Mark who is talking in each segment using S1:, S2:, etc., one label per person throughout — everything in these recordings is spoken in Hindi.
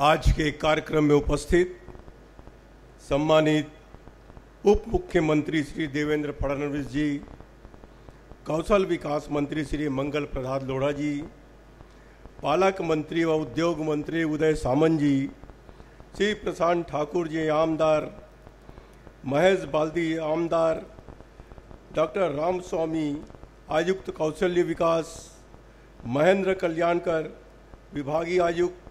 S1: आज के कार्यक्रम में उपस्थित सम्मानित उप मुख्यमंत्री श्री देवेंद्र फडणवीस जी, कौशल विकास मंत्री श्री मंगल प्रसाद लोढ़ा जी, पालक मंत्री व उद्योग मंत्री उदय सामंत जी, श्री प्रशांत ठाकुर जी आमदार, महेश बाल्दी आमदार, डॉक्टर रामस्वामी आयुक्त कौशल्य विकास, महेंद्र कल्याणकर विभागीय आयुक्त,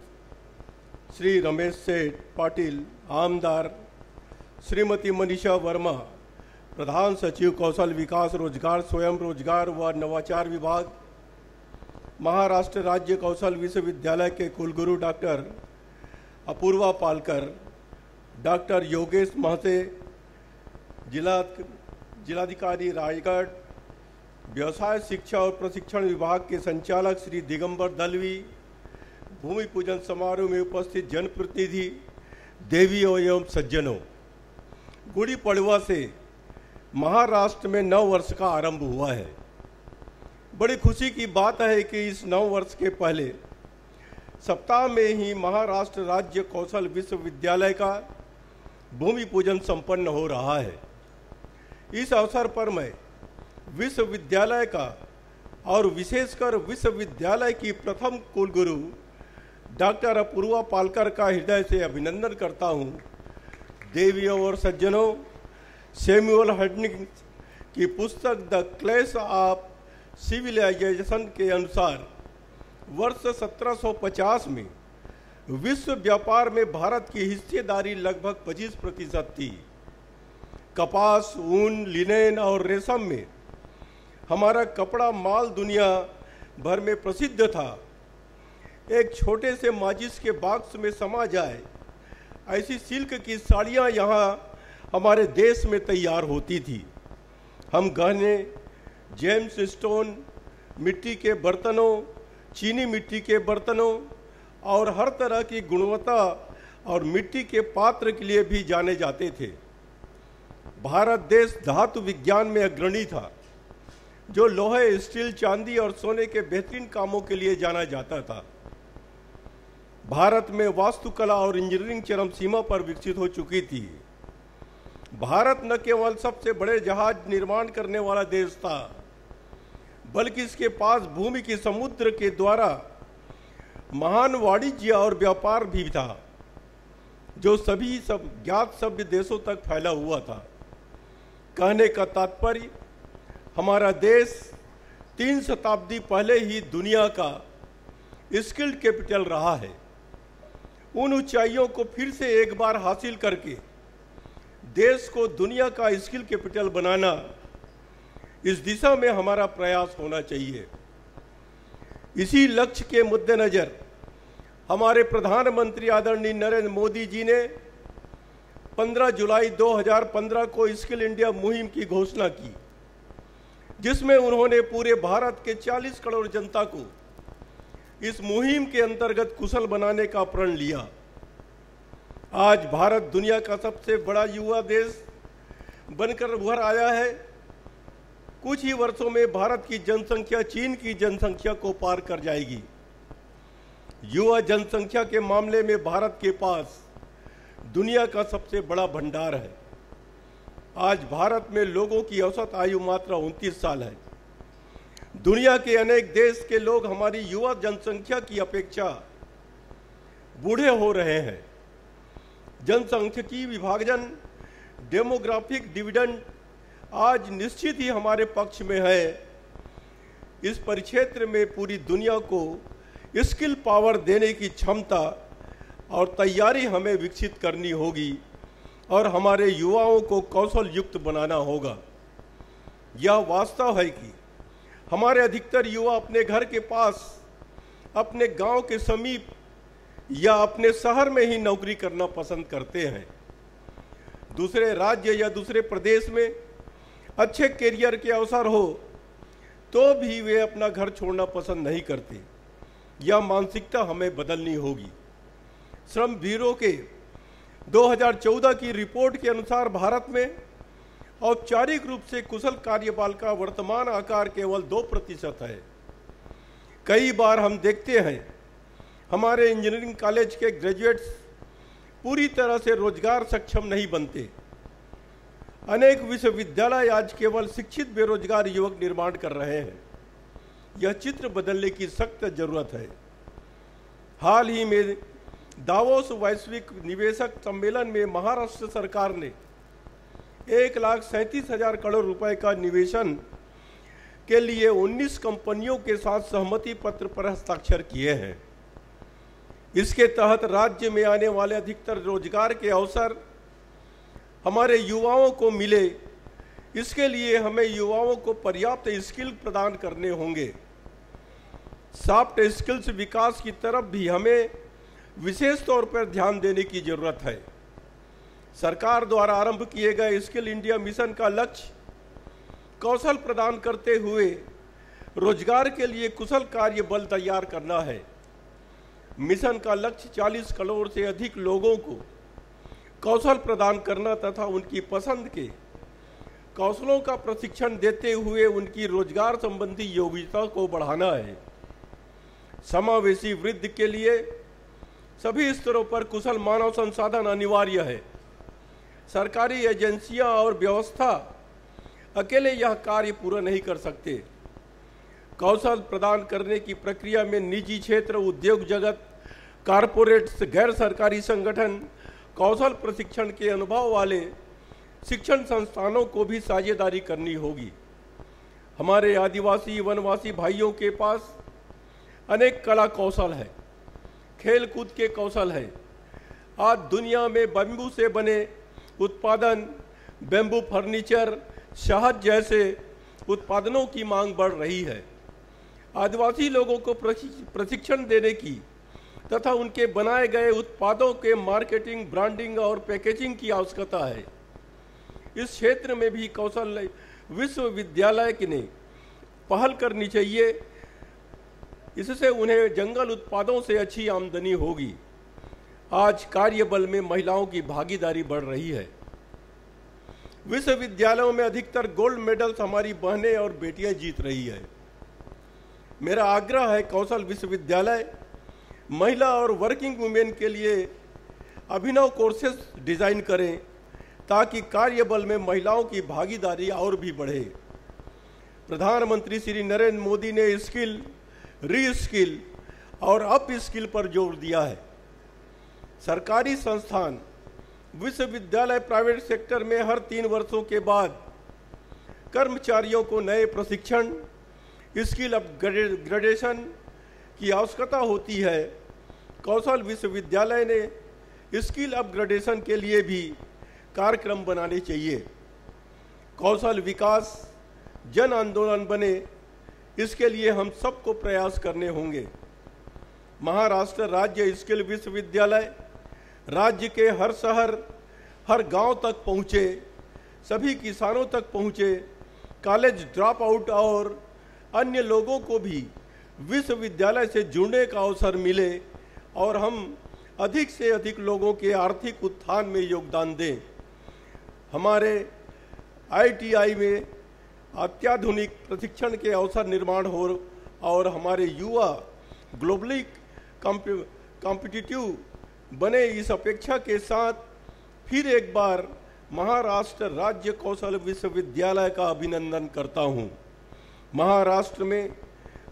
S1: श्री रमेश सेठ पाटिल आमदार, श्रीमती मनीषा वर्मा प्रधान सचिव कौशल विकास रोजगार स्वयं रोजगार व नवाचार विभाग, महाराष्ट्र राज्य कौशल विश्वविद्यालय के कुलगुरु डॉक्टर अपूर्वा पालकर, डॉक्टर योगेश महते जिलाधिकारी रायगढ़, व्यवसाय शिक्षा और प्रशिक्षण विभाग के संचालक श्री दिगंबर दलवी, भूमि पूजन समारोह में उपस्थित जनप्रतिनिधि, देवियों एवं सज्जनों, गुड़ी पड़वा से महाराष्ट्र में नव वर्ष का आरंभ हुआ है। बड़ी खुशी की बात है कि इस नव वर्ष के पहले सप्ताह में ही महाराष्ट्र राज्य कौशल विश्वविद्यालय का भूमि पूजन संपन्न हो रहा है। इस अवसर पर मैं विश्वविद्यालय का और विशेषकर विश्वविद्यालय की प्रथम कुलगुरु डॉक्टर अपूर्वा पालकर का हृदय से अभिनंदन करता हूं। देवियों और सज्जनों, सैमुअल हडनिक की पुस्तक द क्लैश ऑफ सिविलाइजेशन के अनुसार वर्ष 1750 में विश्व व्यापार में भारत की हिस्सेदारी लगभग 25% थी। कपास, ऊन, लिनेन और रेशम में हमारा कपड़ा माल दुनिया भर में प्रसिद्ध था। एक छोटे से माचिस के बॉक्स में समा जाए ऐसी सिल्क की साड़ियाँ यहाँ हमारे देश में तैयार होती थी। हम गहने, जेम्स स्टोन, मिट्टी के बर्तनों, चीनी मिट्टी के बर्तनों और हर तरह की गुणवत्ता और मिट्टी के पात्र के लिए भी जाने जाते थे। भारत देश धातु विज्ञान में अग्रणी था, जो लोहे, स्टील, चांदी और सोने के बेहतरीन कामों के लिए जाना जाता था। भारत में वास्तुकला और इंजीनियरिंग चरम सीमा पर विकसित हो चुकी थी। भारत न केवल सबसे बड़े जहाज निर्माण करने वाला देश था, बल्कि इसके पास भूमि की समुद्र के द्वारा महान वाणिज्य और व्यापार भी था, जो सभी ज्ञात सभ्य देशों तक फैला हुआ था। कहने का तात्पर्य, हमारा देश 3 शताब्दी पहले ही दुनिया का स्किल्ड कैपिटल रहा है। उन ऊंचाइयों को फिर से एक बार हासिल करके देश को दुनिया का स्किल कैपिटल बनाना, इस दिशा में हमारा प्रयास होना चाहिए। इसी लक्ष्य के मद्देनजर हमारे प्रधानमंत्री आदरणीय नरेंद्र मोदी जी ने 15 जुलाई 2015 को स्किल इंडिया मुहिम की घोषणा की, जिसमें उन्होंने पूरे भारत के 40 करोड़ जनता को इस मुहिम के अंतर्गत कुशल बनाने का प्रण लिया। आज भारत दुनिया का सबसे बड़ा युवा देश बनकर उभर आया है। कुछ ही वर्षों में भारत की जनसंख्या चीन की जनसंख्या को पार कर जाएगी। युवा जनसंख्या के मामले में भारत के पास दुनिया का सबसे बड़ा भंडार है। आज भारत में लोगों की औसत आयु मात्रा 29 साल है। दुनिया के अनेक देश के लोग हमारी युवा जनसंख्या की अपेक्षा बूढ़े हो रहे हैं। जनसंख्यिकी विभाजन, डेमोग्राफिक डिविडेंड आज निश्चित ही हमारे पक्ष में है। इस परिक्षेत्र में पूरी दुनिया को स्किल पावर देने की क्षमता और तैयारी हमें विकसित करनी होगी और हमारे युवाओं को कौशल युक्त बनाना होगा। यह वास्तव है कि हमारे अधिकतर युवा अपने घर के पास, अपने गांव के समीप या अपने शहर में ही नौकरी करना पसंद करते हैं। दूसरे राज्य या दूसरे प्रदेश में अच्छे करियर के अवसर हो तो भी वे अपना घर छोड़ना पसंद नहीं करते। यह मानसिकता हमें बदलनी होगी। श्रम ब्यूरो के 2014 की रिपोर्ट के अनुसार भारत में औपचारिक रूप से कुशल कार्यबल का वर्तमान आकार केवल 2% है। कई बार हम देखते हैं हमारे इंजीनियरिंग कॉलेज के ग्रेजुएट्स पूरी तरह से रोजगार सक्षम नहीं बनते। अनेक विश्वविद्यालय आज केवल शिक्षित बेरोजगार युवक निर्माण कर रहे हैं। यह चित्र बदलने की सख्त जरूरत है। हाल ही में दावोस वैश्विक निवेशक सम्मेलन में महाराष्ट्र सरकार ने 1,37,000 करोड़ रुपए का निवेशन के लिए 19 कंपनियों के साथ सहमति पत्र पर हस्ताक्षर किए हैं। इसके तहत राज्य में आने वाले अधिकतर रोजगार के अवसर हमारे युवाओं को मिले, इसके लिए हमें युवाओं को पर्याप्त स्किल प्रदान करने होंगे। सॉफ्ट स्किल्स विकास की तरफ भी हमें विशेष तौर पर ध्यान देने की जरूरत है। सरकार द्वारा आरंभ किए गए स्किल इंडिया मिशन का लक्ष्य कौशल प्रदान करते हुए रोजगार के लिए कुशल कार्य बल तैयार करना है। मिशन का लक्ष्य 40 करोड़ से अधिक लोगों को कौशल प्रदान करना तथा उनकी पसंद के कौशलों का प्रशिक्षण देते हुए उनकी रोजगार संबंधी योग्यता को बढ़ाना है। समावेशी वृद्धि के लिए सभी स्तरों पर कुशल मानव संसाधन अनिवार्य है। सरकारी एजेंसियां और व्यवस्था अकेले यह कार्य पूरा नहीं कर सकते। कौशल प्रदान करने की प्रक्रिया में निजी क्षेत्र, उद्योग जगत, कारपोरेट्स, गैर सरकारी संगठन, कौशल प्रशिक्षण के अनुभव वाले शिक्षण संस्थानों को भी साझेदारी करनी होगी। हमारे आदिवासी वनवासी भाइयों के पास अनेक कला कौशल है, खेल कूद के कौशल है। आज दुनिया में बैम्बू से बने उत्पादन, बैम्बू फर्नीचर, शहद जैसे उत्पादनों की मांग बढ़ रही है। आदिवासी लोगों को प्रशिक्षण देने की तथा उनके बनाए गए उत्पादों के मार्केटिंग, ब्रांडिंग और पैकेजिंग की आवश्यकता है। इस क्षेत्र में भी कौशल विश्वविद्यालय ने पहल करनी चाहिए। इससे उन्हें जंगल उत्पादों से अच्छी आमदनी होगी। आज कार्यबल में महिलाओं की भागीदारी बढ़ रही है। विश्वविद्यालयों में अधिकतर गोल्ड मेडल्स हमारी बहनें और बेटियां जीत रही है। मेरा आग्रह है कौशल विश्वविद्यालय महिला और वर्किंग वुमेन के लिए अभिनव कोर्सेज डिजाइन करें ताकि कार्यबल में महिलाओं की भागीदारी और भी बढ़े। प्रधानमंत्री श्री नरेंद्र मोदी ने स्किल, री स्किल और अप स्किल पर जोर दिया है। सरकारी संस्थान, विश्वविद्यालय, प्राइवेट सेक्टर में हर 3 वर्षों के बाद कर्मचारियों को नए प्रशिक्षण, स्किल अपग्रेडेशन की आवश्यकता होती है। कौशल विश्वविद्यालय ने स्किल अपग्रेडेशन के लिए भी कार्यक्रम बनाने चाहिए। कौशल विकास जन आंदोलन बने, इसके लिए हम सबको प्रयास करने होंगे। महाराष्ट्र राज्य स्किल विश्वविद्यालय राज्य के हर शहर, हर गांव तक पहुँचे, सभी किसानों तक पहुँचे, कॉलेज ड्रॉप आउट और अन्य लोगों को भी विश्वविद्यालय से जुड़ने का अवसर मिले और हम अधिक से अधिक लोगों के आर्थिक उत्थान में योगदान दें। हमारे ITI में अत्याधुनिक प्रशिक्षण के अवसर निर्माण हो और हमारे युवा ग्लोबली कॉम्पिटिटिव बने, इस अपेक्षा के साथ फिर एक बार महाराष्ट्र राज्य कौशल विश्वविद्यालय का अभिनंदन करता हूं। महाराष्ट्र में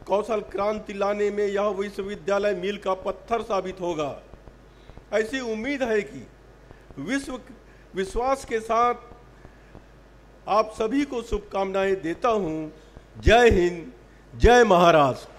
S1: कौशल क्रांति लाने में यह विश्वविद्यालय मील का पत्थर साबित होगा। ऐसी उम्मीद है कि विश्वास के साथ आप सभी को शुभकामनाएं देता हूं। जय हिंद, जय महाराष्ट्र।